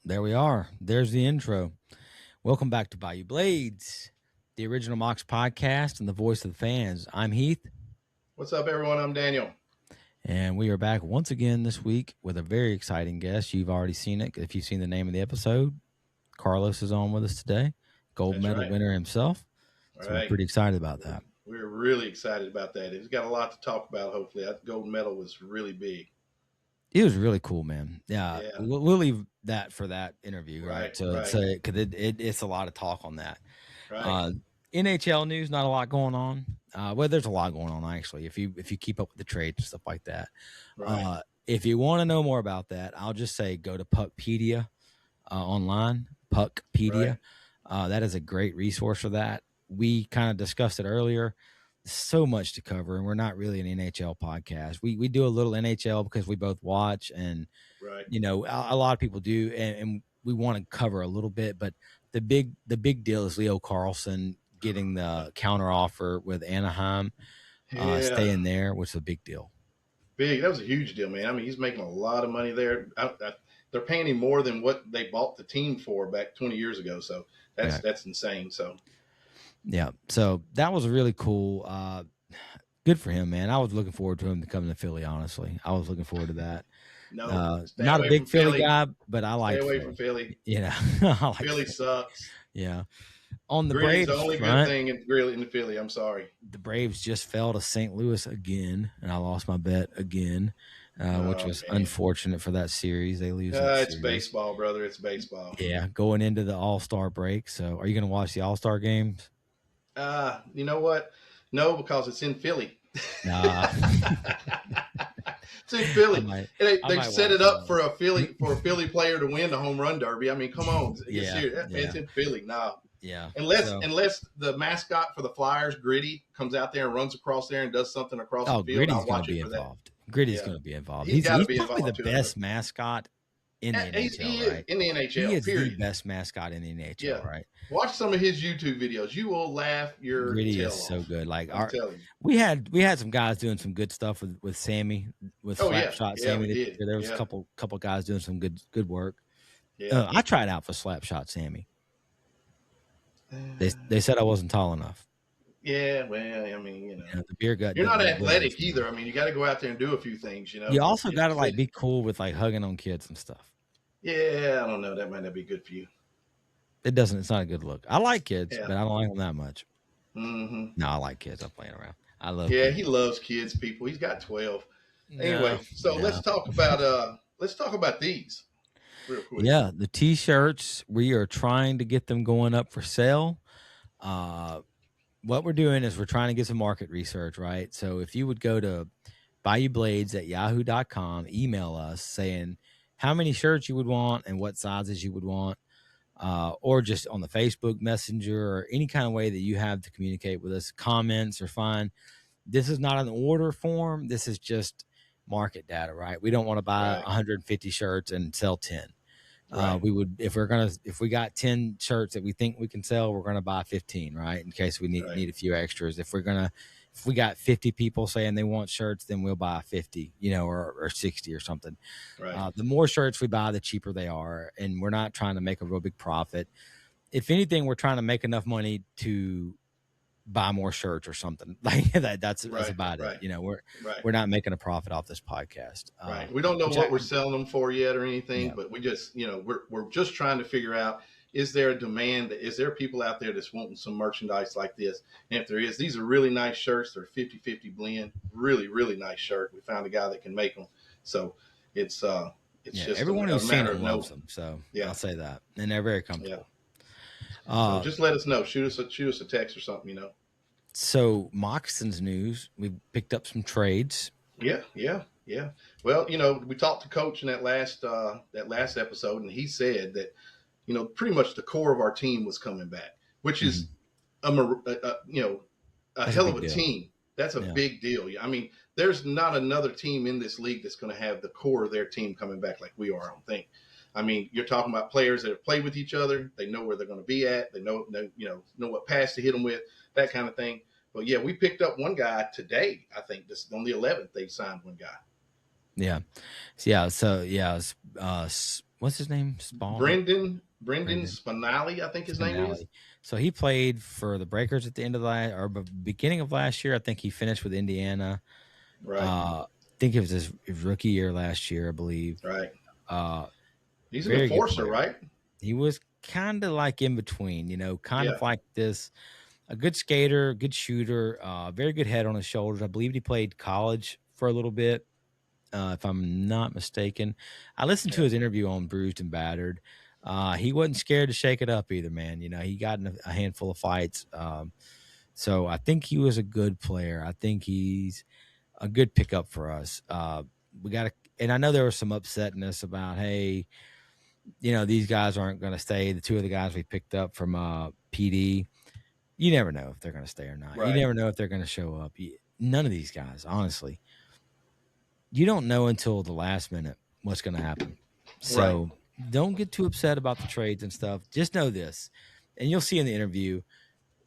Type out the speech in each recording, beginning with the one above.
there we are. There's the intro. Welcome back to Bayou Blades, the original Mox podcast and the voice of the fans. I'm Heath. What's up, everyone? I'm Daniel. And we are back once again this week with a very exciting guest. You've already seen it. If you've seen the name of the episode, Carlos is on with us today, gold medal winner himself. So we're pretty excited about that. We're really excited about that. He's got a lot to talk about, hopefully. That gold medal was really big. It was really cool, man. Yeah. We'll leave that for that interview, right? So it's a lot of talk on that. Right. NHL news, not a lot going on. Well, there's a lot going on actually. If you keep up with the trades and stuff like that. Right. If you want to know more about that, I'll just say go to Puckpedia online. Puckpedia. Right. That is a great resource for that. We kind of discussed it earlier. So much to cover, and we're not really an NHL podcast. We do a little NHL because we both watch, and you know, a lot of people do, and we want to cover a little bit. But the big deal is Leo Carlsson getting the counter offer with Anaheim, staying there, which is a big deal. Big. That was a huge deal, man. I mean, he's making a lot of money there. They're paying him more than what they bought the team for back 20 years ago. So that's insane. So. Yeah, so that was really cool. Good for him, man. I was looking forward to him to come to Philly, honestly. I was looking forward to that. Not a big Philly guy, but I like Stay away from Philly. Yeah. Philly sucks. Yeah. On the Braves, Braves, the only good thing in Philly. I'm sorry. The Braves just fell to St. Louis again, and I lost my bet again, which was unfortunate for that series. They lose. It's baseball, brother. It's baseball. Yeah, going into the All-Star break. So, are you going to watch the All-Star games? You know what? No, because it's in Philly. Nah. It's in Philly. They set it up for a Philly player to win the home run derby. I mean, come on. It's in Philly. Nah. Yeah. Unless the mascot for the Flyers, Gritty, comes out there and runs across there and does something across the field. Gritty's going to be involved. Gritty's going to be involved. He's probably the best mascot in the NHL, right? In the NHL, he is the best mascot in the NHL, right? Watch some of his YouTube videos. You will laugh your Gritty tail is off. So good. Like we had some guys doing some good stuff with Sammy, with Slapshot Sammy. There was a couple guys doing some good work. Yeah. I tried out for Slapshot Sammy. They said I wasn't tall enough. Yeah, well, I mean, the beer gut. You're not athletic either. I mean, you got to go out there and do a few things. You also got to be cool with hugging on kids and stuff. Yeah, I don't know. That might not be good for you. It's not a good look. I like kids, but I don't like them that much. Mm-hmm. No, I like kids. I'm playing around. I love. Yeah, kids. He loves kids. People. He's got 12. Anyway, let's talk about these. Real quick. Yeah, the T-shirts. We are trying to get them going up for sale. What we're doing is we're trying to get some market research, right? So if you would go to bayoublades@yahoo.com, email us saying how many shirts you would want and what sizes you would want, or just on the Facebook Messenger or any kind of way that you have to communicate with us. Comments are fine. This is not an order form. This is just market data, right? We don't want to buy 150 shirts and sell 10. We would, if we got 10 shirts that we think we can sell, we're going to buy 15, right? In case we need a few extras. If we got 50 people saying they want shirts, then we'll buy 50, or 60 or something. Right. The more shirts we buy, the cheaper they are. And we're not trying to make a real big profit. If anything, we're trying to make enough money to buy more shirts or something like that. That's about it. We're not making a profit off this podcast. Right. We don't know what we're selling them for yet or anything, but we just, we're just trying to figure out, is there a demand? Is there people out there that's wanting some merchandise like this? And if there is, these are really nice shirts. They're 50-50 blend, really, really nice shirt. We found a guy that can make them. So it's just everyone who's seen it loves them. So I'll say that. And they're very comfortable. Yeah. So just let us know. Shoot us a text or something, So Moxon's news, we picked up some trades. Yeah. Well, we talked to Coach in that last episode, and he said that, pretty much the core of our team was coming back, which is a hell of a team. That's a big deal. I mean, there's not another team in this league that's going to have the core of their team coming back like we are, I don't think. I mean, you're talking about players that have played with each other. They know where they're going to be at. They know what pass to hit them with, that kind of thing. But yeah, we picked up one guy today. I think this on the 11th they signed one guy. Yeah. So what's his name? Brendan Brendan Spinelli, I think his name is. Spinelli. So he played for the Breakers at the end of beginning of last year. I think he finished with Indiana. Right. I think it was his rookie year last year, I believe. Right. Uh, He's an very good enforcer, player. right? He was kind of like in between, kind Yeah. of like this, a good skater, good shooter, very good head on his shoulders. I believe he played college for a little bit, if I'm not mistaken. I listened to Yeah. his interview on Bruised and Battered. He wasn't scared to shake it up either, man. He got in a handful of fights. So I think he was a good player. I think he's a good pickup for us. We got to, and I know there was some upsetness about, hey, these guys aren't going to stay. The two of the guys we picked up from PD, you never know if they're going to stay or not. You Right. never know if they're going to show up. None of these guys, honestly, you don't know until the last minute what's going to happen. Right. So don't get too upset about the trades and stuff. Just know this, and you'll see in the interview,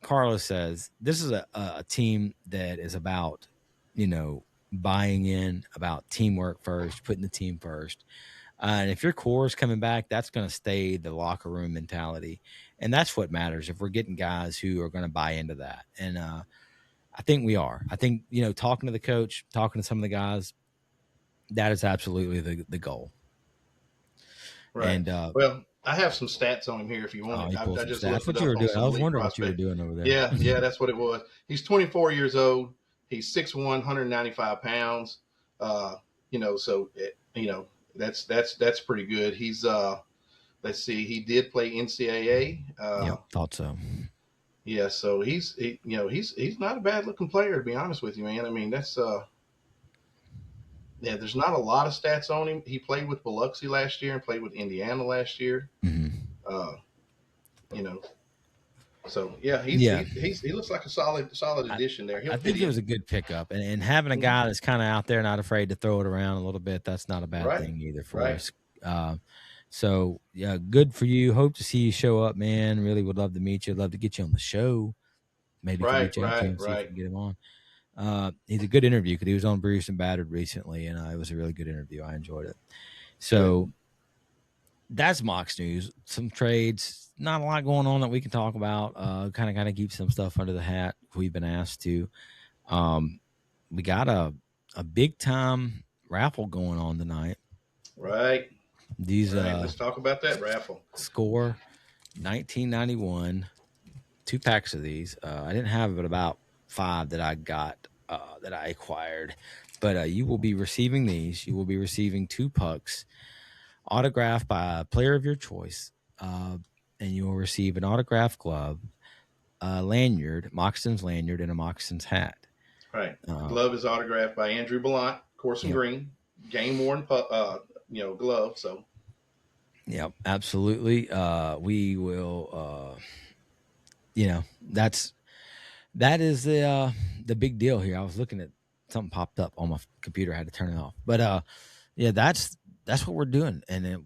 Carlos says this is a team that is about, buying in, about teamwork first, putting the team first. And if your core is coming back, that's going to stay the locker room mentality. And that's what matters if we're getting guys who are going to buy into that. And I think we are. I think, talking to the coach, talking to some of the guys, that is absolutely the goal. Right. And well, I have some stats on him here if you want he it. pulled I some just stats. That's looked it what you up were on doing. I some was elite wondering what you were prospect. doing over there. Yeah, that's what it was. He's 24 years old. He's 6'1", 195 pounds. So that's pretty good. He's let's see, he did play NCAA. Yep, thought so. Yeah, so he's not a bad looking player, to be honest with you, man. I mean, that's there's not a lot of stats on him. He played with Biloxi last year and played with Indiana last year. Mm-hmm. Uh, you know, so yeah, he looks like a solid addition there. He'll I fit think it was in. a good pickup, and having a guy that's kind of out there, not afraid to throw it around a little bit. That's not a bad Right, thing either for right, us. So yeah, good for you. Hope to see you show up, man. Really would love to meet you. Love to get you on the show. Maybe can reach out to him, see if we can get him on. He's a good interview because he was on Bruised and Battered recently, and it was a really good interview. I enjoyed it. So good. That's Mox news. Some trades, not a lot going on that we can talk about. Kind of keep some stuff under the hat if we've been asked to. We got a big time raffle going on tonight. Right. These Let's talk about that raffle. Score 1991, 2 packs of these. I didn't have but about 5 that I got that I acquired, but you will be receiving these. You will be receiving 2 pucks autographed by a player of your choice, and you will receive an autographed glove, a lanyard, Moxton's lanyard, and a Moxton's hat. Right. Glove is autographed by Andrew Ballant, Corson Green, game worn, glove. So. Yep, absolutely. We will. That is the big deal here. I was looking at something popped up on my computer. I had to turn it off, but yeah, that's what we're doing, and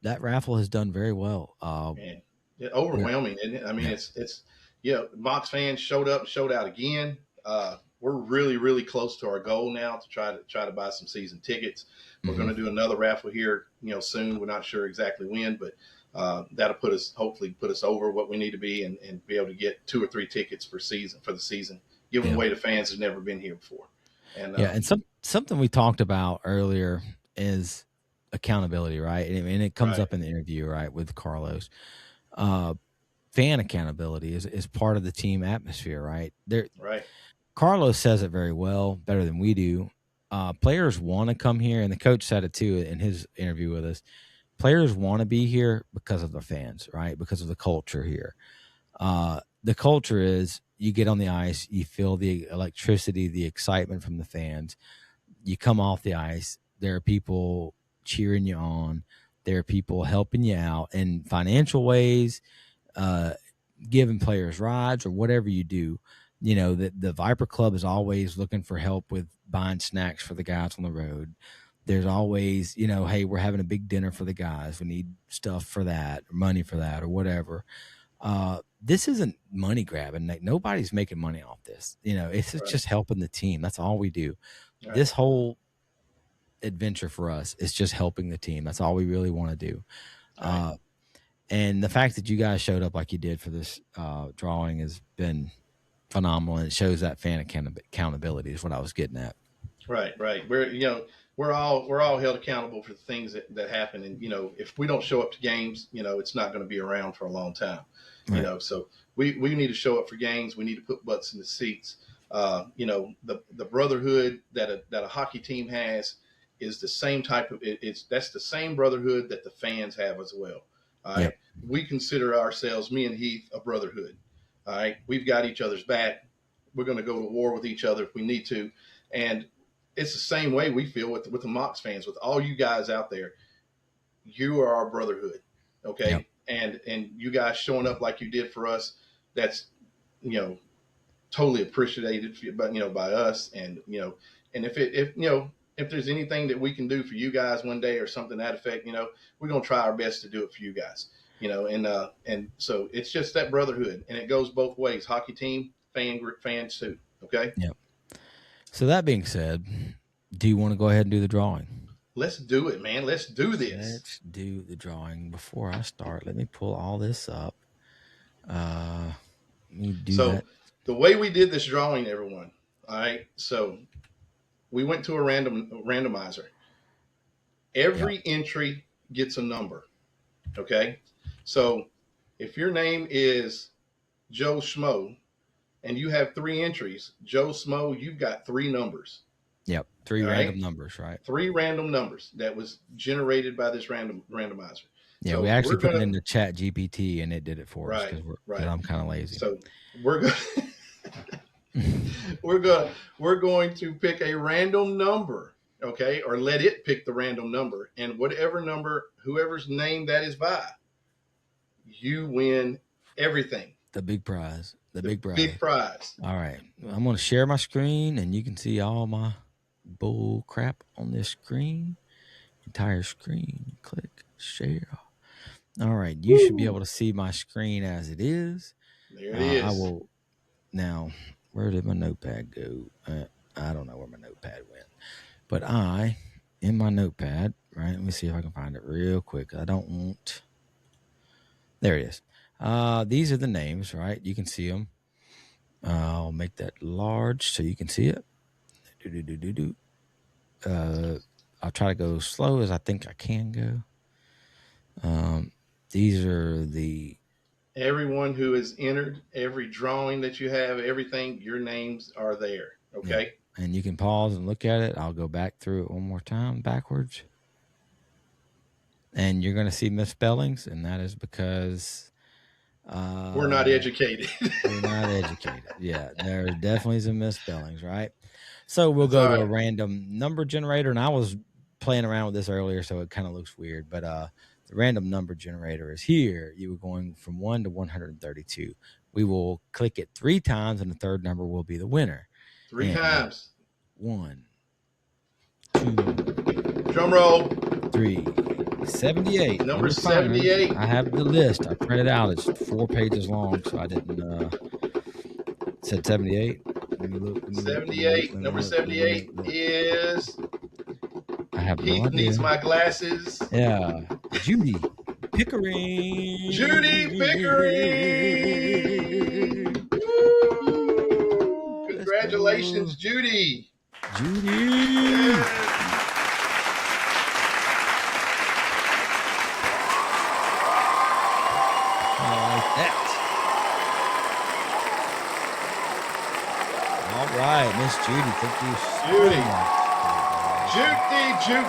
that raffle has done very well. Man, overwhelming, isn't it? I mean, it's Mox fans showed up, showed out again. We're really, really close to our goal now to try to buy some season tickets. We're going to do another raffle here, soon. We're not sure exactly when, but that'll hopefully put us over what we need to be and be able to get 2 or 3 tickets for the season, giving away to fans who've never been here before. And and something we talked about earlier is accountability, right? And it comes up in the interview, right, with Carlos. Fan accountability is part of the team atmosphere, right? Right. Carlos says it very well, better than we do. Players want to come here, and the coach said it too in his interview with us. Players want to be here because of the fans, right? Because of the culture here. The culture is you get on the ice, you feel the electricity, the excitement from the fans. You come off the ice, there are people cheering you on. There are people helping you out in financial ways, giving players rides or whatever you do. The Viper Club is always looking for help with buying snacks for the guys on the road. There's always, hey, we're having a big dinner for the guys. We need stuff for that, or money for that, or whatever. This isn't money grabbing. Nobody's making money off this. It's just helping the team. That's all we do. Right. This whole adventure for us. It's just helping the team. That's all we really want to do. Right. And the fact that you guys showed up like you did for this drawing has been phenomenal, and it shows that fan accountability is what I was getting at. Right. We're all held accountable for the things that happen, and if we don't show up to games, it's not going to be around for a long time. Right. So we need to show up for games. We need to put butts in the seats. The brotherhood that a hockey team has is the same type of that's the same brotherhood that the fans have as well. All right. Yep. We consider ourselves, me and Heath, a brotherhood. All right. We've got each other's back. We're going to go to war with each other if we need to. And it's the same way we feel with the Mox fans, with all you guys out there. You are our brotherhood. Okay. Yep. And you guys showing up like you did for us, that's, totally appreciated by us. And, and if there's anything that we can do for you guys one day or something to that effect, we're going to try our best to do it for you guys, and so it's just that brotherhood, and it goes both ways, hockey team, fans too. Okay. Yep. So that being said, do you want to go ahead and do the drawing? Let's do it, man. Let's do this. Let's do the drawing. Before I start, let me pull all this up. Let me do that. The way we did this drawing, everyone. All right. So we went to a randomizer. Every entry gets a number. Okay. So if your name is Joe Schmo and you have 3 entries, Joe Schmo, you've got 3 numbers. Yep. 3 random numbers, right? 3 random numbers that was generated by this randomizer. Yeah, so we actually put it in the chat GPT and it did it for us because I'm kind of lazy. So we're going to pick a random number, okay, or let it pick the random number, and whatever number, whoever's name that is by, you win everything. The big prize. The big prize. All right, I'm going to share my screen, and you can see all my bull crap on this screen. Entire screen. Click share. All right, you should be able to see my screen as it is. There it is. I will now. Where did my notepad go? I don't know where my notepad went, but in my notepad, right? Let me see if I can find it real quick. I don't want. There it is. These are the names, right? You can see them. I'll make that large so you can see it. I'll try to go slow as I think I can go. These are everyone who is entered, every drawing that you have, everything, your names are there. Okay. Yeah. And you can pause and look at it. I'll go back through it one more time backwards. And you're going to see misspellings, and that is because we're not educated. We're not educated. Yeah, there are definitely some misspellings, right? So we'll go to a random number generator, and I was playing around with this earlier, so it kind of looks weird, but the random number generator is here. You were going from 1 to 132. We will click it 3 times, and the third number will be the winner. 3 times. 1, 2. Drum roll. 3. 78. Number 78. I have the list. I printed out. It's 4 pages long, so I didn't. It said 78. Let me look. 78. Number 78 is. I have no Heath idea. needs my glasses. Yeah. Judy Pickering. Judy Pickering. Woo! Congratulations, Judy. Judy. Yeah. All right, Miss Judy, thank you Judy. so much. Judy. You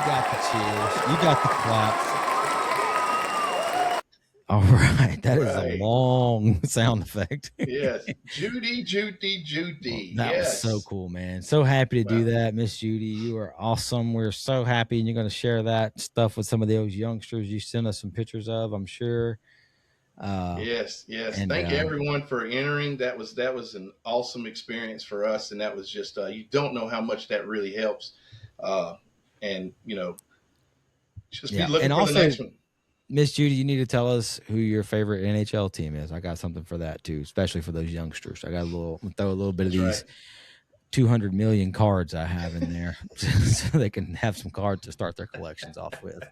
got the cheers. You got the claps. All right, that is a long sound effect. Yes, Judy. That was so cool, man. So happy to do that, Miss Judy. You are awesome. We're so happy, and you're going to share that stuff with some of those youngsters you sent us some pictures of, I'm sure. Yes. And, thank you everyone for entering. That was an awesome experience for us, and that was just you don't know how much that really helps. And just be looking for the next one. Miss Judy, you need to tell us who your favorite NHL team is. I got something for that too, especially for those youngsters. I got throw a little bit of these 200 million cards I have in there so they can have some cards to start their collections off with.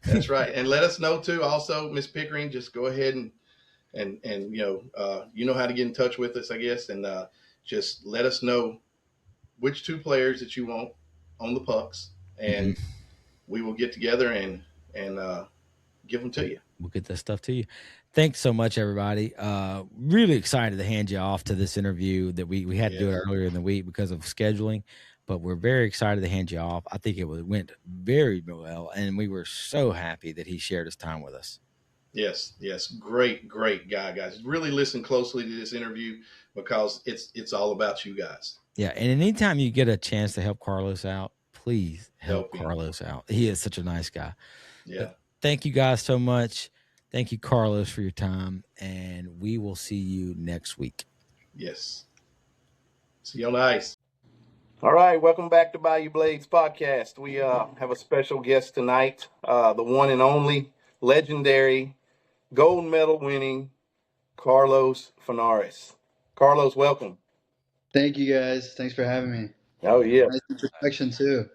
That's right. And let us know too. Also, Miss Pickering, just go ahead and you know how to get in touch with us, I guess, and just let us know which two players that you want on the pucks, and we will get together and give them to you. We'll get that stuff to you. Thanks so much, everybody. Really excited to hand you off to this interview that we had to do it earlier in the week because of scheduling, but we're very excited to hand you off. I think it went very well, and we were so happy that he shared his time with us. Yes, great guy, guys. Really listen closely to this interview because it's all about you guys. Yeah, and anytime you get a chance to help Carlos out, please help Carlos out. He is such a nice guy. Yeah. But thank you guys so much. Thank you, Carlos, for your time, and we will see you next week. Yes. See you on the ice. All right, welcome back to Bayou Blades podcast. We have a special guest tonight, the one and only legendary gold medal winning Carlos Fornaris. Carlos, welcome. Thank you, guys. Thanks for having me. Oh, yeah. Nice introduction, too.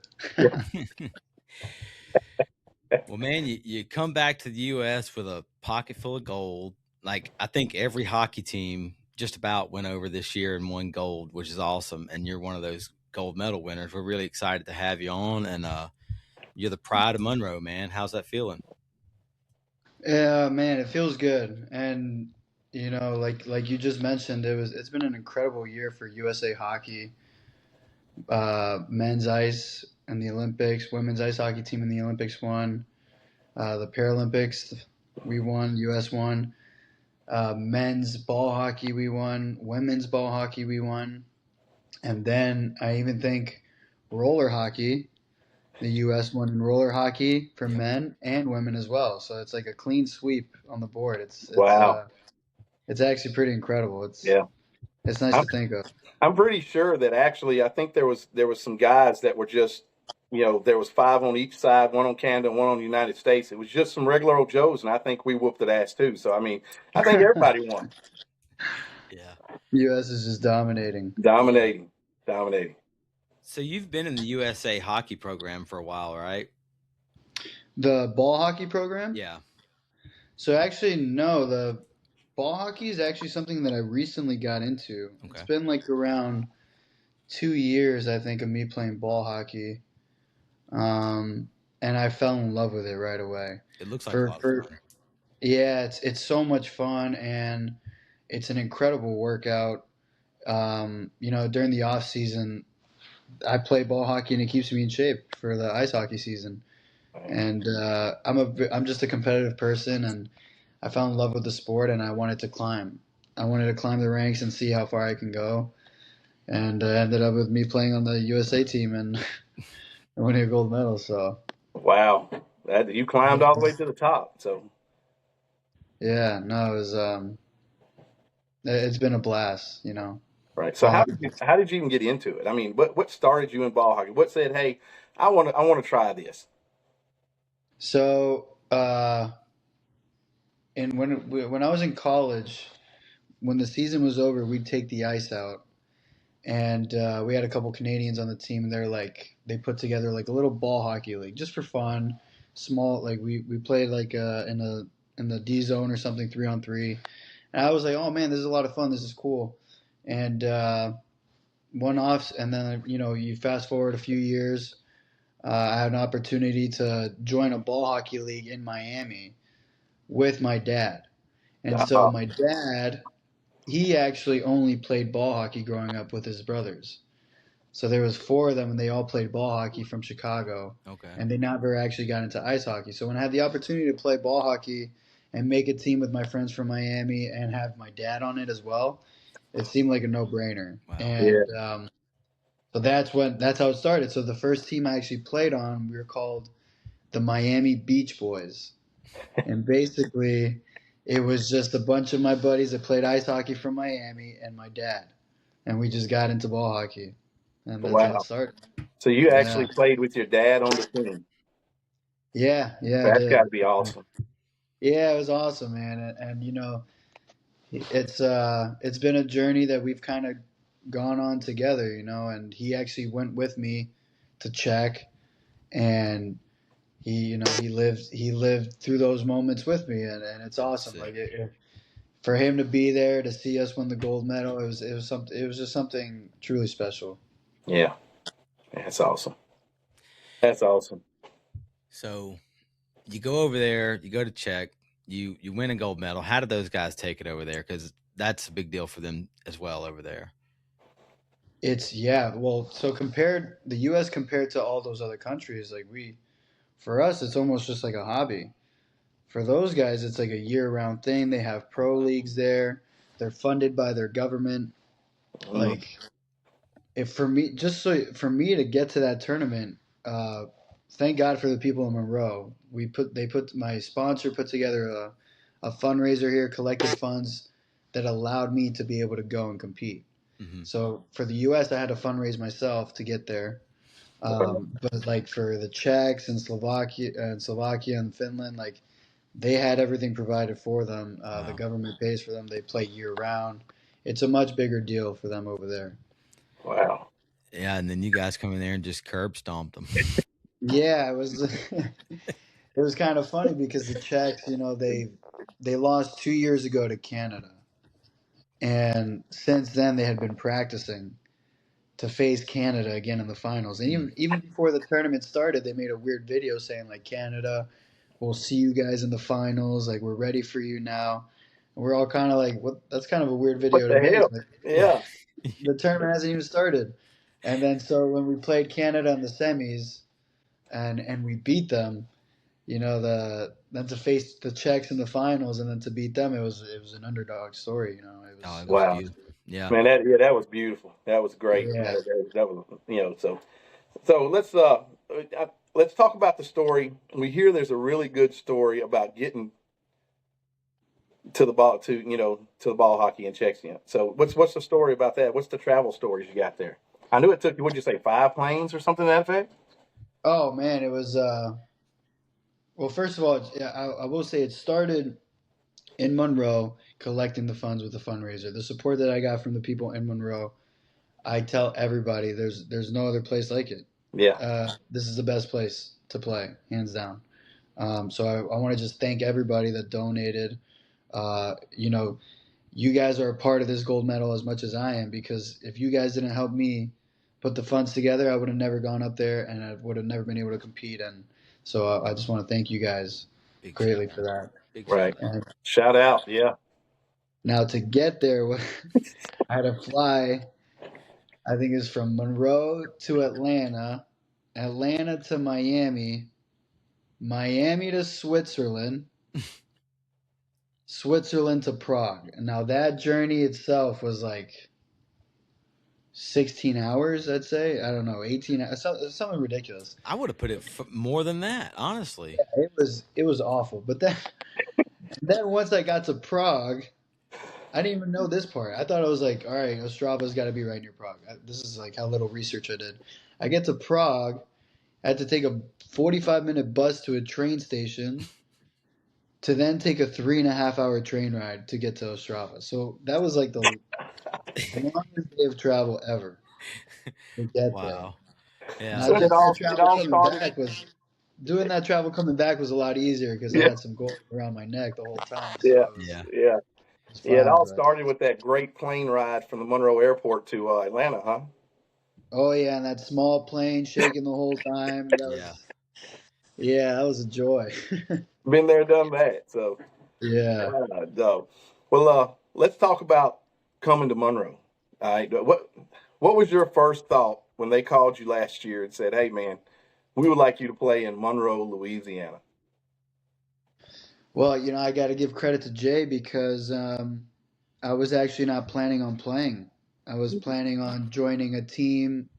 Well, man, you come back to the U.S. with a pocket full of gold. Like, I think every hockey team just about went over this year and won gold, which is awesome. And you're one of those gold medal winners. We're really excited to have you on. And you're the pride of Monroe, man. How's that feeling? Yeah, man, it feels good. And, you know, like you just mentioned, it's been an incredible year for USA Hockey. Men's ice in the Olympics, women's ice hockey team in the Olympics won. The Paralympics, we won, US won. Men's ball hockey, we won. Women's ball hockey, we won. And then I even think roller hockey, the U.S. won in roller hockey for men and women as well. So it's like a clean sweep on the board. It's actually pretty incredible. It's nice to think of. I'm pretty sure that actually I think there was some guys that were just, you know, there was 5 on each side, 1 on Canada, and 1 on the United States. It was just some regular old Joes, and I think we whooped that ass too. So I mean, I think everybody won. Yeah. U.S. is just dominating. Dominating. So you've been in the USA hockey program for a while, right? The ball hockey program? Yeah. So actually, no, the ball hockey is actually something that I recently got into. Okay. It's been like around 2 years, I think, of me playing ball hockey. And I fell in love with it right away. It looks like a lot of fun. Yeah, it's so much fun, and it's an incredible workout. You know, during the off season, I play ball hockey, and it keeps me in shape for the ice hockey season. And I'm just a competitive person, and I fell in love with the sport, and I wanted to climb. I wanted to climb the ranks and see how far I can go. And ended up with me playing on the USA team and winning a gold medal. So wow, you climbed all the way to the top. So yeah, no, it was it's been a blast, you know. Right. So how did you even get into it? I mean, what started you in ball hockey? What said, "Hey, I want to try this"? So, and when I was in college, when the season was over, we'd take the ice out, and we had a couple Canadians on the team, and they put together like a little ball hockey league just for fun, small. Like we played like in the D zone or something, 3-on-3, and I was like, oh man, this is a lot of fun. This is cool, and one off, and then you fast forward a few years. I had an opportunity to join a ball hockey league in Miami with my dad. And so my dad, he actually only played ball hockey growing up with his brothers. So there was 4 of them, and they all played ball hockey from Chicago. Okay. And they never actually got into ice hockey. So when I had the opportunity to play ball hockey and make a team with my friends from Miami and have my dad on it as well, it seemed like a no-brainer. Wow. And so that's how it started. So the first team I actually played on, we were called the Miami Beach Boys. And basically, it was just a bunch of my buddies that played ice hockey from Miami and my dad. And we just got into ball hockey. And that's how it started. So you actually played with your dad on the team? Yeah. That's got to be awesome. Yeah, it was awesome, man. And it's been a journey that we've kind of gone on together, and he actually went with me to Czech, and he lived through those moments with me, and it's awesome. Sick. Like for him to be there to see us win the gold medal, it was just something truly special. Yeah, that's awesome. That's awesome. So you go over there, you go to Czech, you win a gold medal. How did those guys take it over there? Because that's a big deal for them as well over there. Well, so compared the U.S. compared to all those other countries, like for us, it's almost just like a hobby. For those guys, it's like a year-round thing. They have pro leagues there. They're funded by their government. Like, if for me, just so for me to get to that tournament, thank God for the people in Monroe. My sponsor put together a fundraiser here, collected funds that allowed me to be able to go and compete. Mm-hmm. So for the U.S., I had to fundraise myself to get there. But like for the Czechs and Slovakia and Finland, like they had everything provided for them. Wow. The government pays for them. They play year round. It's a much bigger deal for them over there. Wow. Yeah, and then you guys come in there and just curb stomped them. Yeah, it was it was kind of funny because the Czechs, they lost 2 years ago to Canada, and since then they had been practicing to face Canada again in the finals. And even before the tournament started, they made a weird video saying like, Canada, we'll see you guys in the finals. Like, we're ready for you now. And we're all kind of like, what? That's kind of a weird video What to the make. hell? Like, Yeah. the tournament hasn't even started. And then so when we played Canada in the semis and we beat them, then to face the Czechs in the finals and then to beat them, it was an underdog story. It Oh, it was Wow. beautiful. Yeah. Man, that was beautiful. That was great. Yeah. That was so let's talk about the story. We hear there's a really good story about getting to the ball hockey in Czechia. So what's the story about that? What's the travel stories you got there? I knew it took you, what'd you say, 5 planes or something to that effect? Oh man, it was well, first of all, I will say it started in Monroe collecting the funds with the fundraiser. The support that I got from the people in Monroe, I tell everybody there's no other place like it. Yeah. This is the best place to play, hands down. So I want to just thank everybody that donated. You guys are a part of this gold medal as much as I am, because if you guys didn't help me put the funds together, I would have never gone up there and I would have never been able to compete. And so I just want to thank you guys Big greatly shout for that. Big Right. shout out. And Shout out. Yeah. now to get there, I had to fly. I think it's from Monroe to Atlanta, Atlanta to Miami, Miami to Switzerland, Switzerland to Prague. And now that journey itself was like 16 hours, I'd say. I don't know, 18 hours, something ridiculous. I would have put it more than that, honestly. It was awful. But then once I got to Prague, I didn't even know this part. I thought I was like, all right, Ostrava's got to be right near Prague. This is like how little research I did. I get to Prague, I had to take a 45-minute bus to a train station to then take a 3.5-hour train ride to get to Ostrava. So that was like the longest day of travel ever to get Wow. there. Yeah. Now, So just it all started. doing that travel coming back was a lot easier because I Yeah. had some gold around my neck the whole time. So Yeah. Yeah. Yeah. it was Yeah. It fine. all But started with that great plane ride from the Monroe Airport to Atlanta, huh? oh yeah, and that small plane shaking the whole time. Yeah. That was a joy. Been there, done that. So, Yeah. no. Well, let's talk about coming to Monroe. All right. What was your first thought when they called you last year and said, "Hey, man, we would like you to play in Monroe, Louisiana"? Well, I got to give credit to Jay because I was actually not planning on playing. I was planning on joining a team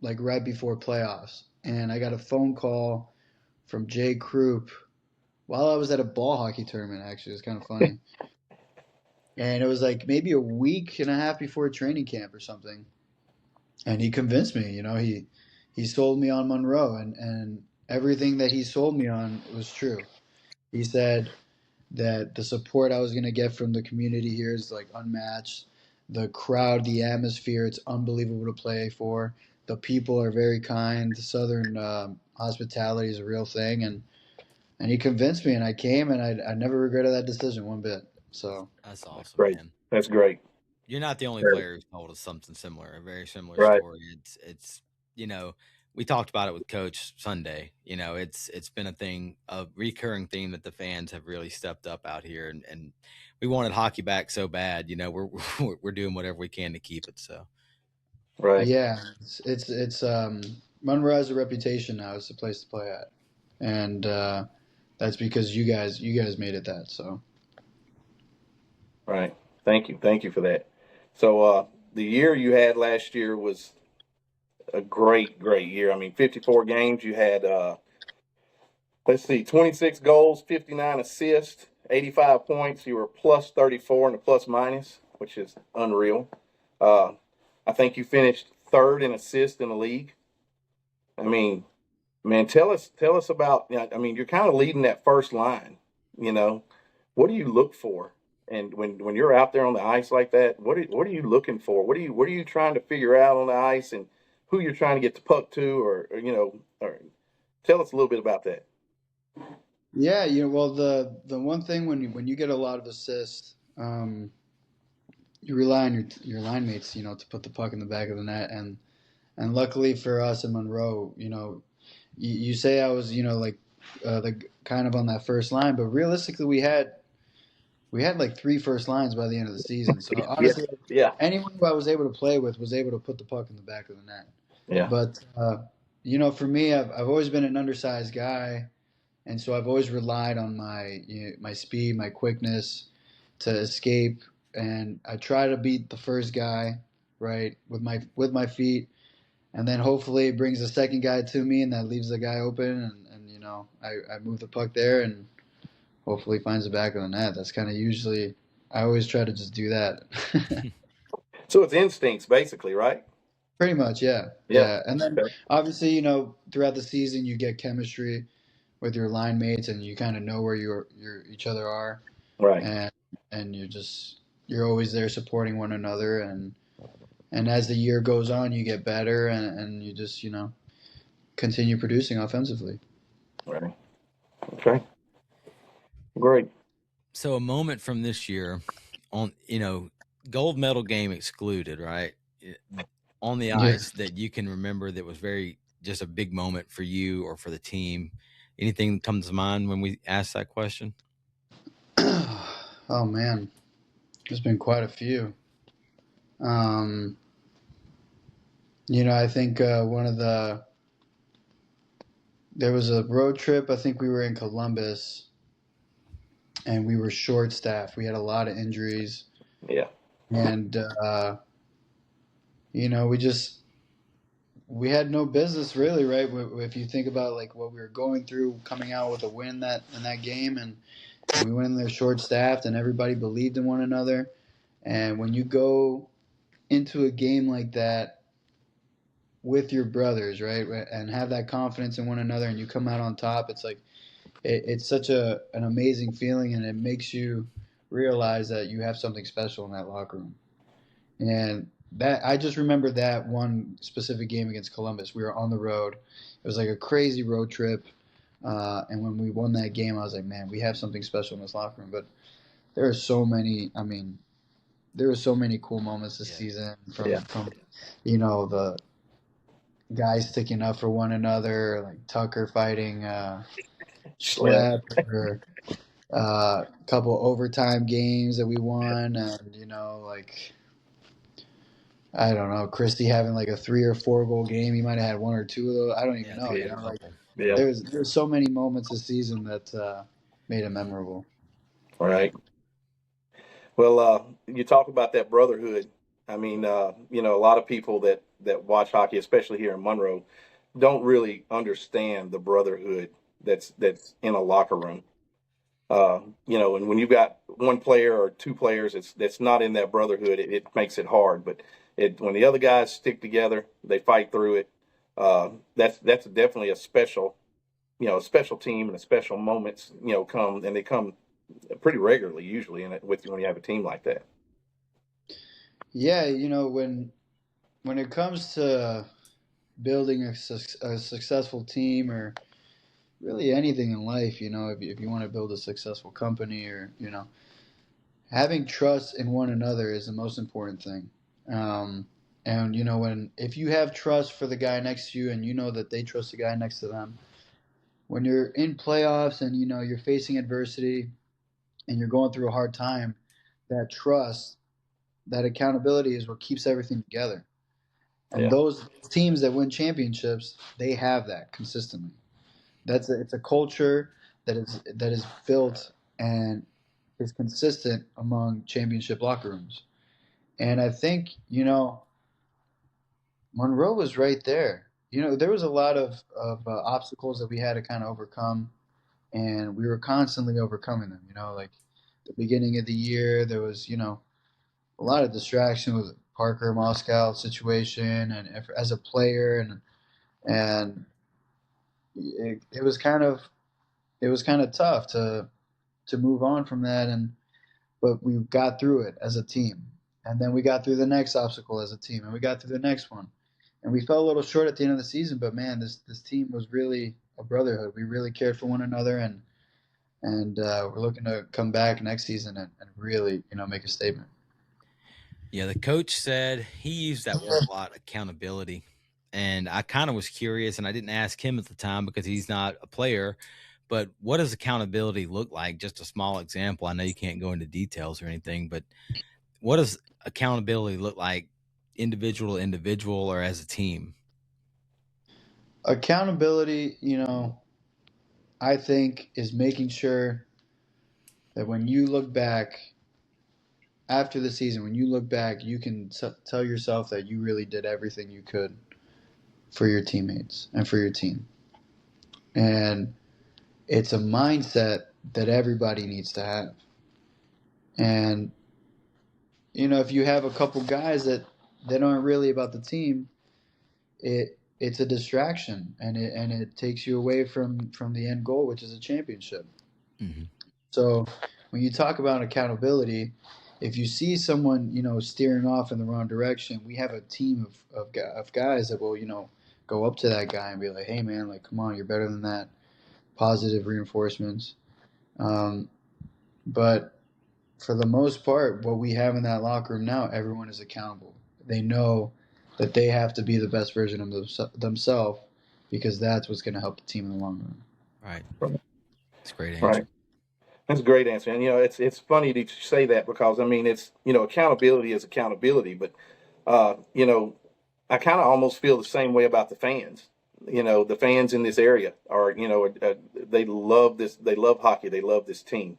like right before playoffs, and I got a phone call from Jay Krupp while I was at a ball hockey tournament. Actually, it's kind of funny, and it was like maybe a week and a half before training camp or something, and he convinced me. He sold me on Monroe, and everything that he sold me on was true. He said that the support I was going to get from the community here is like unmatched, the crowd, the atmosphere, it's unbelievable to play for. The people are very kind. The Southern hospitality is a real thing, and he convinced me, and I came, and I never regretted that decision one bit. So That's awesome, Great. man. That's great. You're not the only Sure. player who's told us something similar, a very similar Right. story. It's we talked about it with Coach Sunday. It's been a recurring theme that the fans have really stepped up out here, and we wanted hockey back so bad. We're doing whatever we can to keep it. So Right. yeah, it's Monroe has a reputation now. It's the place to play at, and that's because you guys made it that. So Right. Thank you for that. So the year you had last year was a great year. I mean, 54 games. You had let's see, 26 goals, 59 assists, 85 points. You were plus 34 in the plus minus, which is unreal. I think you finished third in assists in the league. I mean, man, tell us about. I mean, you're kind of leading that first line. What do you look for? And when you're out there on the ice like that, what are you looking for? What are you trying to figure out on the ice, and who you're trying to get the puck to, or tell us a little bit about that. yeah, well the one thing when you get a lot of assists, you rely on your line mates, to put the puck in the back of the net, and luckily for us in Monroe, you say I was, like the kind of on that first line, but realistically we had like three first lines by the end of the season. So Yeah, honestly, yeah, anyone who I was able to play with was able to put the puck in the back of the net. yeah, But for me, I've always been an undersized guy, and so I've always relied on my speed, my quickness to escape, and I try to beat the first guy, right, with my feet, and then hopefully it brings the second guy to me, and that leaves the guy open, and I move the puck there, and hopefully finds the back of the net. That's kind of usually I always try to just do that. So it's instincts, basically, right? Pretty much, yeah, Yeah. yeah. And then Okay. obviously, throughout the season, you get chemistry with your line mates, and you kind of know where your each other are, Right. and you're always there supporting one another, and as the year goes on, you get better, and you just continue producing offensively. Right. Okay. Great. so a moment from this year on gold medal game excluded, right? On the Yeah. ice that you can remember that was very just a big moment for you or for the team. Anything that comes to mind when we ask that question? Oh man, there's been quite a few. Um, I think there was a road trip. I think we were in Columbus, and we were short staffed. We had a lot of injuries, Yeah. and we had no business really, right? If you think about like what we were going through, coming out with a win in that game, and we went in there short staffed, and everybody believed in one another. And when you go into a game like that with your brothers, right, and have that confidence in one another, and you come out on top, it's like it's such an amazing feeling, and it makes you realize that you have something special in that locker room. And that I just remember that one specific game against Columbus. We were on the road. It was like a crazy road trip. And when we won that game, I was like, man, we have something special in this locker room. But there are so many. I mean, there were so many cool moments this season Yeah. from the guys sticking up for one another, like Tucker fighting Slim. Schlep, or a couple overtime games that we won, and like I don't know, Christie having like a 3 or 4 goal game. He might have had one or two of those. I don't even Yeah, know. three, a Like couple. Yeah. there's so many moments this season that made it memorable. All right. Well, you talk about that brotherhood. I mean, a lot of people that watch hockey, especially here in Monroe, don't really understand the brotherhood that's in a locker room. And when you've got one player or two players that's not in that brotherhood, it makes it hard. But when the other guys stick together, they fight through it. That's definitely a special team, and a special moments, they come pretty regularly usually when you have a team like that. Yeah, when it comes to building a successful team or really anything in life, if you want to build a successful company or, having trust in one another is the most important thing. Um, and if you have trust for the guy next to you and you know that they trust the guy next to them, when you're in playoffs and you're facing adversity and you're going through a hard time, that trust, that accountability is what keeps everything together. And Yeah, those teams that win championships, they have that consistently. It's a culture that is built and is consistent among championship locker rooms. And I think, Monroe was right there. There was a lot of obstacles that we had to kind of overcome, and we were constantly overcoming them. Like the beginning of the year, there was, a lot of distraction with Parker Moscow situation, and as a player, and it was kind of tough to move on from that, but we got through it as a team, and then we got through the next obstacle as a team, and we got through the next one, and we fell a little short at the end of the season. But man, this team was really a brotherhood. We really cared for one another, and we're looking to come back next season and really make a statement. Yeah, the coach said he used that word a lot, accountability. And I kind of was curious, and I didn't ask him at the time because he's not a player. But what does accountability look like? Just a small example. I know you can't go into details or anything, but what does accountability look like, individual to individual or as a team? Accountability, I think is making sure that when you look back after the season, when you look back, you can tell yourself that you really did everything you could for your teammates and for your team. And it's a mindset that everybody needs to have. And if you have a couple guys that aren't really about the team, it's a distraction, and it takes you away from the end goal, which is a championship. Hmm. So when you talk about accountability, if you see someone steering off in the wrong direction, we have a team of guys that will go up to that guy and be like, hey man, like come on, you're better than that. Positive reinforcements. Um, but for the most part, what we have in that locker room now, everyone is accountable. They know that they have to be the best version of themselves, because that's what's going to help the team in the long run. Right. right. That's a great answer. Right. That's a great answer. And it's funny that you say that because I mean it's accountability is accountability, but uh, you know, I kind of almost feel the same way about the fans. The fans in this area are, they love this. They love hockey. They love this team.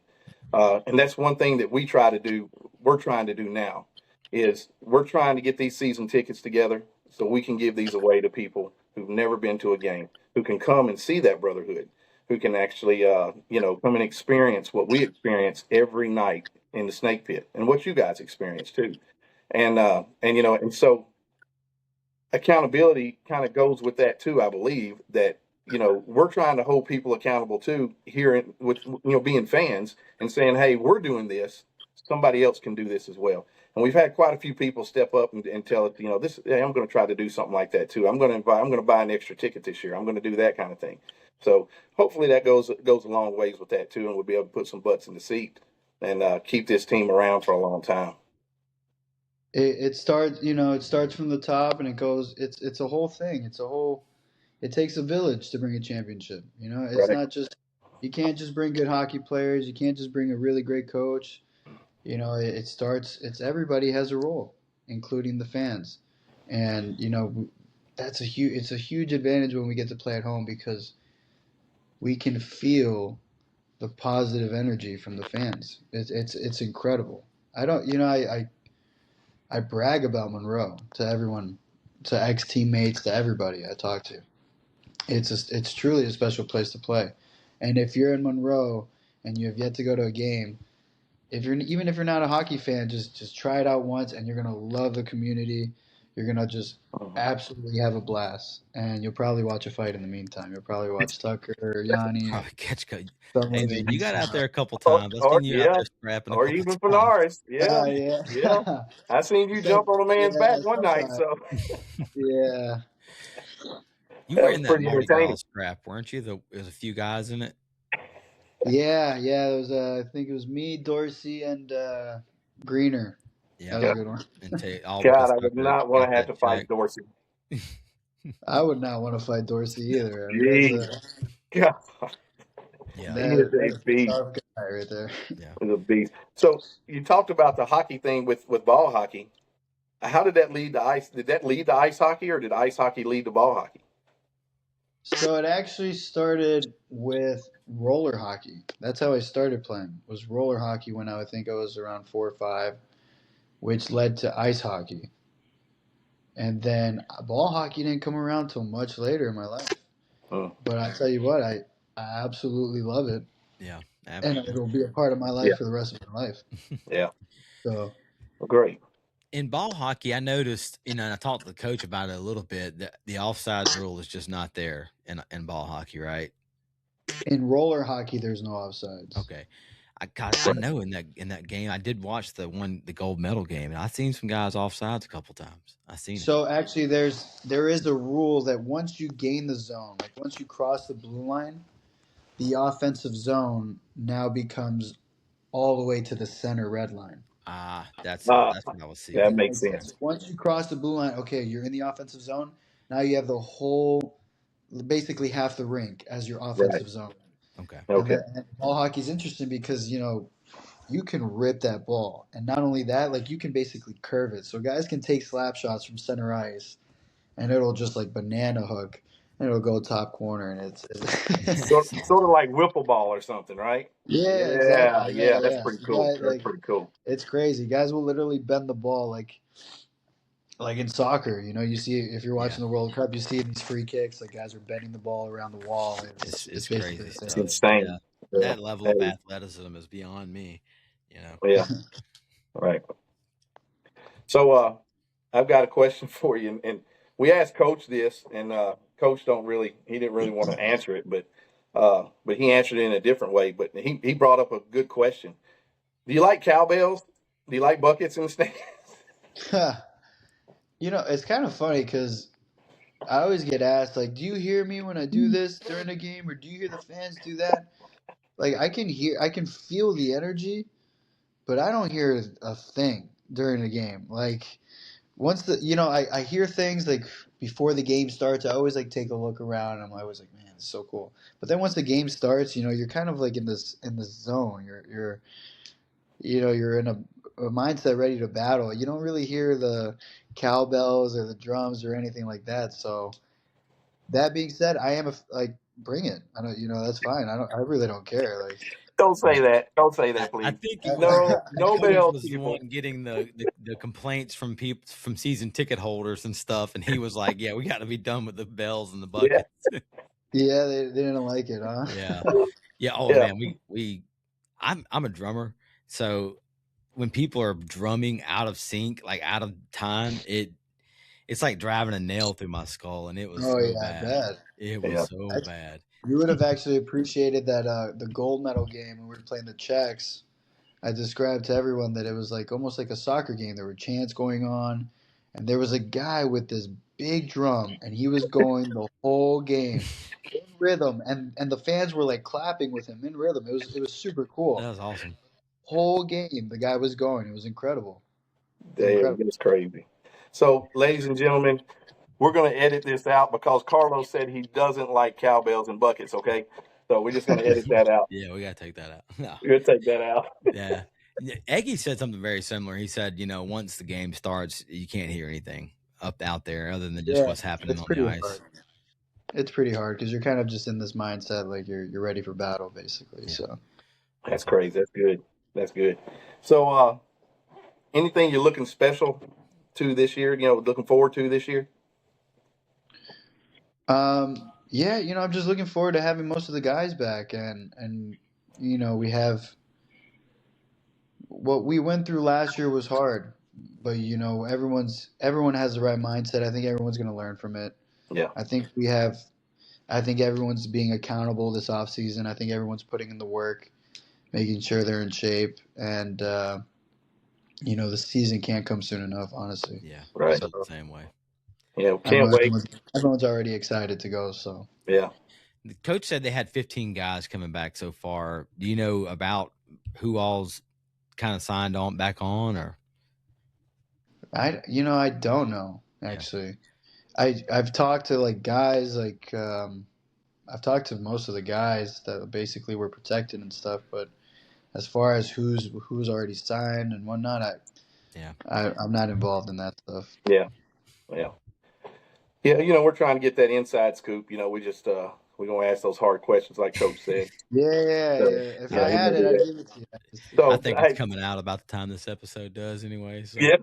And that's one thing that we try to do. We're trying to do now is we're trying to get these season tickets together so we can give these away to people who've never been to a game, who can come and see that brotherhood, who can actually, come and experience what we experience every night in the snake pit and what you guys experience too. And so accountability kind of goes with that too. I believe that we're trying to hold people accountable too here with being fans and saying, hey, we're doing this. Somebody else can do this as well. And we've had quite a few people step up and tell it, this. Hey, I'm going to try to do something like that too. I'm going to buy an extra ticket this year. I'm going to do that kind of thing. So hopefully that goes a long ways with that too, and we'll be able to put some butts in the seat and keep this team around for a long time. It starts from the top, and it goes. It's a whole thing. It takes a village to bring a championship. It's Right. not just, you can't just bring good hockey players. You can't just bring a really great coach. It starts. It's everybody has a role, including the fans, and it's a huge advantage when we get to play at home, because we can feel the positive energy from the fans. It's incredible. I don't, I brag about Monroe to everyone, to ex teammates, to everybody I talk to. It's truly a special place to play, and if you're in Monroe and you have yet to go to a game, if you're not a hockey fan, just try it out once, and you're gonna love the community. You're gonna just absolutely have a blast, and you'll probably watch a fight in the meantime. You'll probably watch Tucker or Yanni. Probably catch. Hey Some of man, you got these. out there a couple times. I've Or seen you out yeah, there scrapping a or couple even times. fornaris. Yeah, Yeah. yeah. I seen you jump on a man's back one night, Sometimes. so Yeah. You were that was in that pretty Mardi Gras entertaining. scrap, weren't you? There's a few guys in it. Yeah. It was. I think it was me, Dorsey, and Greener. That Yeah, was a Yeah. good one. all God, because I would Tucker not want got to have that to fight check. Dorsey. I would not want to fight Dorsey either. I mean, Jeez, God, Yeah, he is a that's a beast. tough guy right there. yeah. He's a beast. So you talked about the hockey thing with ball hockey. How did that lead to ice? Did that lead to ice hockey, or did ice hockey lead to ball hockey? So it actually started with roller hockey. That's how I started playing. Was roller hockey when I think I was around 4 or 5, which led to ice hockey. And then ball hockey didn't come around till much later in my life. Mm. But I tell you what, I absolutely love it, Yeah, and it'll be a part of my life Yeah. for the rest of my life. Yeah. So Great. in ball hockey, I noticed, and I talked to the coach about it a little bit, that the offsides rule is just not there in ball hockey, right? in roller hockey, there's no offsides. Okay. I know in that game, I did watch the gold medal game, and I seen some guys offsides a couple times. I seen it. So actually, there is a rule that once you gain the zone, like once you cross the blue line, the offensive zone now becomes all the way to the center red line. That's what I was seeing. That makes sense. Once you cross the blue line, okay, you're in the offensive zone. Now you have the whole, basically half the rink as your offensive zone. Okay. Okay. And ball hockey is interesting because you can rip that ball, and not only that, like you can basically curve it. So guys can take slap shots from center ice, and it'll just like banana hook, and it'll go top corner, and it's Sort of like wiffle ball or something, right? yeah, exactly. Yeah. That's Yeah. pretty So cool. guys, That's pretty cool. it's crazy. Guys will literally bend the ball like in soccer. You see if you're watching the World Cup, you see these free kicks. Like guys are bending the ball around the wall. It's basically crazy the stuff. same. It's insane. Yeah. That level of athleticism is beyond me. Yeah. Right. So I've got a question for you, and we asked Coach this, and Coach didn't really want to answer it, but he answered it in a different way. But he brought up a good question. Do you like cowbells? Do you like buckets in the stands? It's kind of funny because I always get asked, like, do you hear me when I do this during a game, or do you hear the fans do that? Like, I can feel the energy, but I don't hear a thing during a game. Like, once I hear things like before the game starts. I always like take a look around, and I'm always like, man, it's so cool. But then once the game starts, you're kind of like in this zone. You're in a mindset ready to battle. You don't really hear the cowbells or the drums or anything like that. So that being said, I am bring it. I don't, that's fine. I really don't care. Like, Don't say that. Don't say that, I please. think it was No Coach bells, was the people. one getting the complaints from people, from season ticket holders and stuff, and he was like, "Yeah, we got to be done with the bells and the buckets." yeah, they didn't like it, huh? Yeah. Oh man, I'm a drummer, so when people are drumming out of sync, like out of time, it's like driving a nail through my skull, and it was bad. It was so bad. You would have actually appreciated that the gold medal game when we were playing the Czechs. I described to everyone that it was like almost like a soccer game. There were chants going on, and there was a guy with this big drum, and he was going the whole game in rhythm, and the fans were like clapping with him in rhythm. It was super cool. That was awesome. Whole game, the guy was going. It was incredible. It's crazy. So, ladies and gentlemen, we're going to edit this out because Carlos said he doesn't like cowbells and buckets, okay? So we're just going to edit that out. Yeah, we got to take that out. No. We're going to take that out. Yeah. Eggy said something very similar. He said, once the game starts, you can't hear anything out there other than just what's happening on the ice. Hard. It's pretty hard because you're kind of just in this mindset like you're ready for battle, basically. Yeah. So that's crazy. That's good. So anything you're looking special to this year, looking forward to this year? Yeah, I'm just looking forward to having most of the guys back, and we have what we went through last year was hard. but everyone has the right mindset. I think everyone's going to learn from it. Yeah. I think everyone's being accountable this off season. I think everyone's putting in the work, making sure they're in shape, and the season can't come soon enough, honestly. Yeah, Right. I feel the same way. Yeah, I know can't wait. everyone's already excited to go. So Yeah. The coach said they had 15 guys coming back so far. Do you know about who all's kind of signed on back on, or? I don't know actually. I've talked to like guys I've talked to most of the guys that basically were protected and stuff, but as far as who's already signed and whatnot, I'm not involved in that stuff. Yeah. Yeah. Yeah. We're trying to get that inside scoop. We just we're gonna ask those hard questions, like Coach said. Yeah. So, If Yeah, I we're had gonna it, do I'd that. give it to you. I So, think it's coming out about the time this episode does anyway. So. yeah,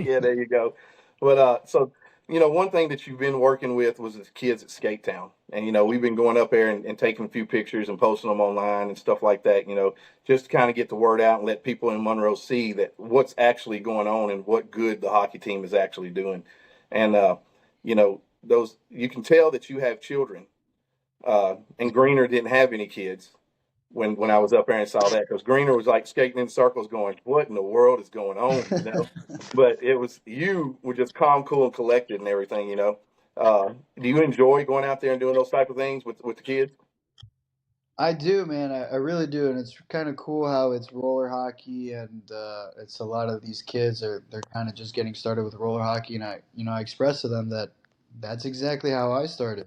yeah, there you go. But so one thing that you've been working with was the kids at Skate Town, and we've been going up there and taking a few pictures and posting them online and stuff like that. Just to kind of get the word out and let people in Monroe see that what's actually going on and what good the hockey team is actually doing. And those you can tell that you have children. And Greener didn't have any kids when I was up there and saw that, because Greener was like skating in circles going, what in the world is going on? But you were just calm, cool, and collected and everything. Do you enjoy going out there and doing those type of things with the kids? I do, man. I really do, and it's kind of cool how it's roller hockey, and it's a lot of these kids they're kind of just getting started with roller hockey, and I express to them that that's exactly how I started.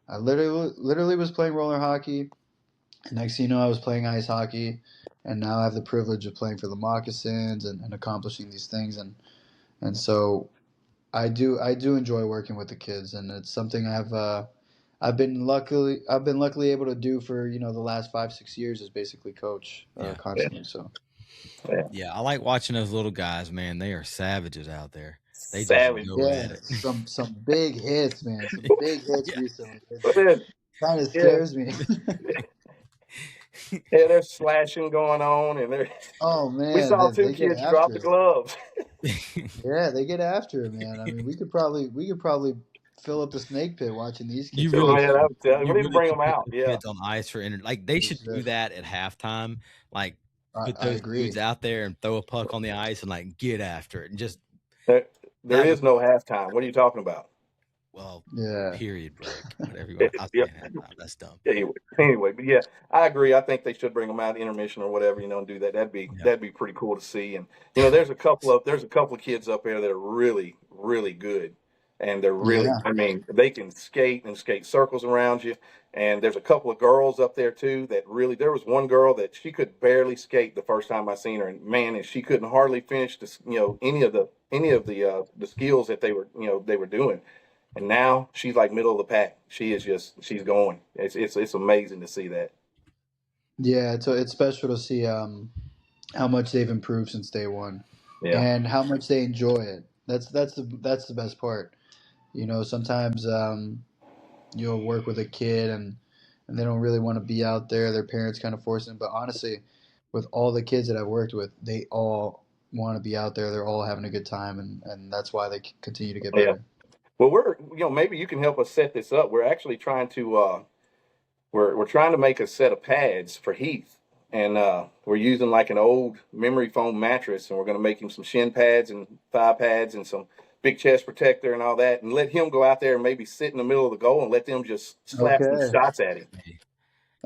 I literally was playing roller hockey. Next thing you know, I was playing ice hockey, and now I have the privilege of playing for the Moccasins and accomplishing these things, and so I do enjoy working with the kids, and it's something I've been luckily able to do for the last 5-6 years is basically coach Yeah. constantly. So Yeah, I like watching those little guys, man. They are savages out there. They just Savage. go yeah, at it. some big hits, man. Some big hits Yeah. recently. It But then, kind of yeah, scares me. yeah, there's slashing going on, and Oh we man, saw two they get kids drop after the it. gloves. Yeah, they get after it, man. I mean, we could probably fill up the snake pit watching these You kids really play. Man, So we You need to really bring could them put out. those Yeah, kids on ice for like they for should do sure. that at halftime. Like put I those agree. dudes out there and throw a puck on the ice and like get after it and just there that would is no halftime. What are you talking about? Yeah. period break, whatever you want. I was Yeah. saying halftime. That's dumb. Anyway, but yeah, I agree. I think they should bring them out intermission or whatever, and do that. Yeah. That'd be pretty cool to see. And there's a couple of kids up there that are really really good, and they're really, Yeah. I mean, they can skate and skate circles around you. And there's a couple of girls up there too that really. There was one girl that she could barely skate the first time I seen her, and man, and she couldn't hardly finish any of the skills that they were doing. And now she's like middle of the pack. She's going. It's amazing to see that. Yeah, it's special to see how much they've improved since day one, Yeah. and how much they enjoy it. That's the best part. Sometimes you'll work with a kid and they don't really want to be out there. Their parents kind of force them. But honestly, with all the kids that I've worked with, they all want to be out there. They're all having a good time, and that's why they continue to get Yeah. better. Well, maybe you can help us set this up. We're actually trying to we're trying to make a set of pads for Heath, and we're using like an old memory foam mattress, and we're going to make him some shin pads and thigh pads and some big chest protector and all that, and let him go out there and maybe sit in the middle of the goal and let them just slap some Okay. shots at him.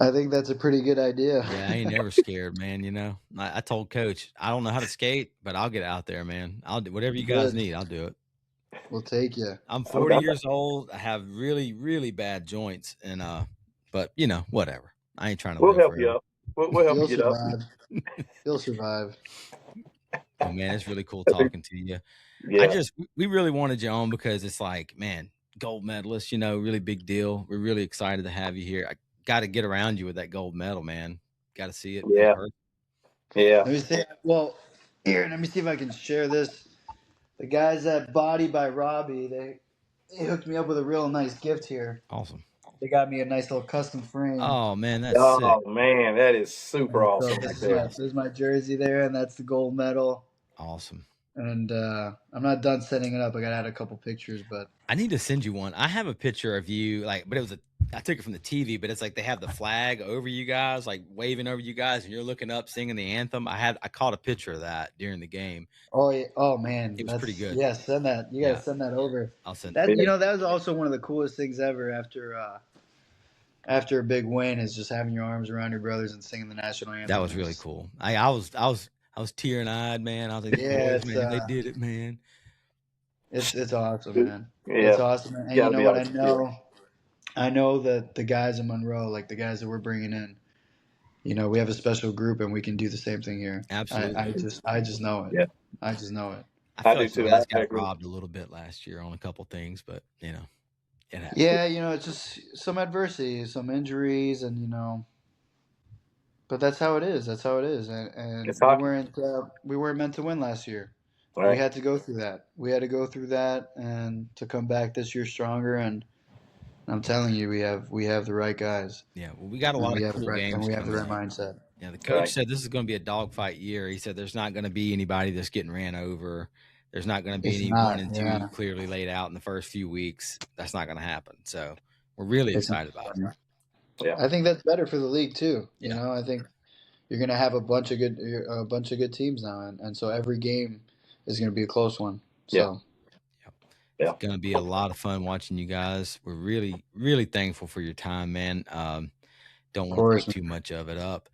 I think that's a pretty good idea. Yeah, I ain't never scared, man. I told coach, I don't know how to skate, but I'll get out there, man. I'll do whatever you guys Good. need. I'll do it. We'll take you. I'm 40 years old. I have really, really bad joints, and but whatever. I ain't trying to We'll live help you forever. up. We'll help you You'll get up. survive. You'll survive. Well, man, it's really cool talking to you. Yeah. We really wanted you on because it's like, man, gold medalist, really big deal. We're really excited to have you here. I got to get around you with that gold medal, man. Got to see it. Yeah. Yeah. Let me see. Well, here, let me see if I can share this. The guys at Body by Robbie, they hooked me up with a real nice gift here. Awesome. They got me a nice little custom frame. Oh man, that's sick. Oh man, that is super And awesome so right there. this is my jersey there, and that's the gold medal. Awesome. and I'm not done setting it up. I got to add a couple pictures, but I need to send you one. I have a picture of you, like, but I took it from the TV, but it's like they have the flag over you guys, like waving over you guys, and you're looking up singing the anthem. I caught a picture of that during the game. oh yeah, oh man, It was pretty good. Yeah, send that. You Yeah. gotta send that over. I'll send That it. that was also one of the coolest things ever after a big win is just having your arms around your brothers and singing the national anthem. That was really cool. I was tearing eyed, man. I was like, Yeah, boys, man, they did it, man. It's awesome, man. Yeah. It's awesome, man. And you know what? I know that the guys in Monroe, like the guys that we're bringing in, you know, we have a special group and we can do the same thing here. Absolutely. I just know it. Yeah. I just know it. I feel like you guys got robbed a little bit last year on a couple things, but you know, it happened. Yeah, you know, it's just some adversity, some injuries, and you know, but that's how it is. That's how it is, and we weren't meant to win last year. Right. We had to go through that. We had to go through that, and to come back this year stronger. And I'm telling you, we have the right guys. Yeah, well, we got a lot of cool games. And we have the right mindset. Yeah, the coach said this is going to be a dogfight year. He said there's not going to be anybody that's getting ran over. There's not going to be any 1 and 2 clearly laid out in the first few weeks. That's not going to happen. So we're really excited about it. Yeah, I think that's better for the league too. You know, I think you're going to have a bunch of good teams now, and so every game is going to be a close one. So. Yeah. It's going to be a lot of fun watching you guys. We're really, really thankful for your time, man. Don't want to take too much of it up,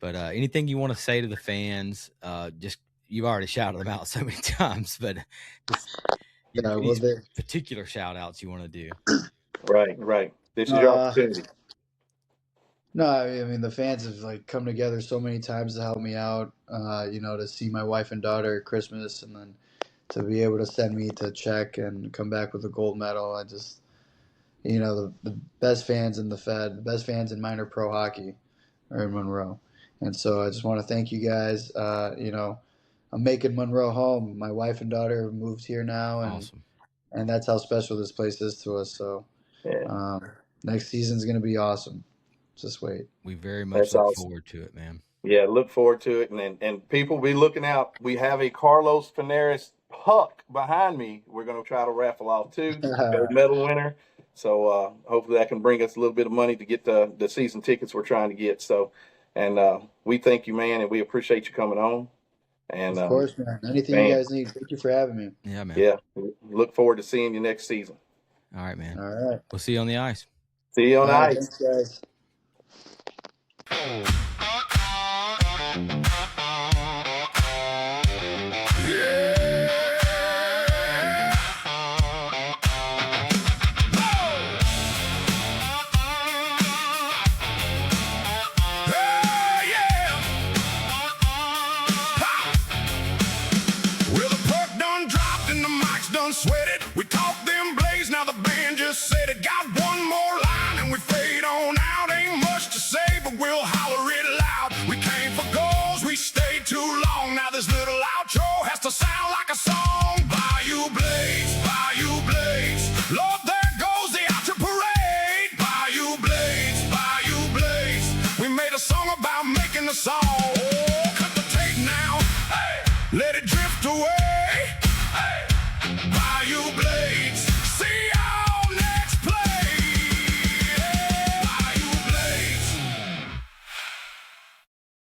but anything you want to say to the fans, just you've already shouted them out so many times, but these particular shout outs you want to do. Right. This is your opportunity. No, I mean the fans have like come together so many times to help me out. You know, to see my wife and daughter at Christmas, and then to be able to send me to Czech and come back with a gold medal. I just, you know, the best fans in the Fed, the best fans in minor pro hockey are in Monroe. And so I just want to thank you guys. You know, I'm making Monroe home. My wife and daughter have moved here now. And, awesome. And that's how special this place is to us. So next season's going to be awesome. Just wait. We very much look forward to it, man. Yeah, look forward to it. And people be looking out. We have a Carlos Fornaris puck behind me. We're going to try to raffle off too. Gold medal winner. So hopefully that can bring us a little bit of money to get the season tickets we're trying to get. So, and we thank you, man, and we appreciate you coming on. And of course, man. Anything you guys need, thank you for having me. Yeah, man. Yeah, look forward to seeing you next season. All right, man. All right. We'll see you on the ice. See you on the ice. Thanks, guys. Sweated, we talked them blaze, now the band just said it. Got one more line and we fade on out. Ain't much to say, but we'll holler it loud. We came for goals, we stayed too long. Now this little outro has to sound like a song. Bayou Blaze, Lord, there goes the outro parade. Bayou Blaze, we made a song about making the song.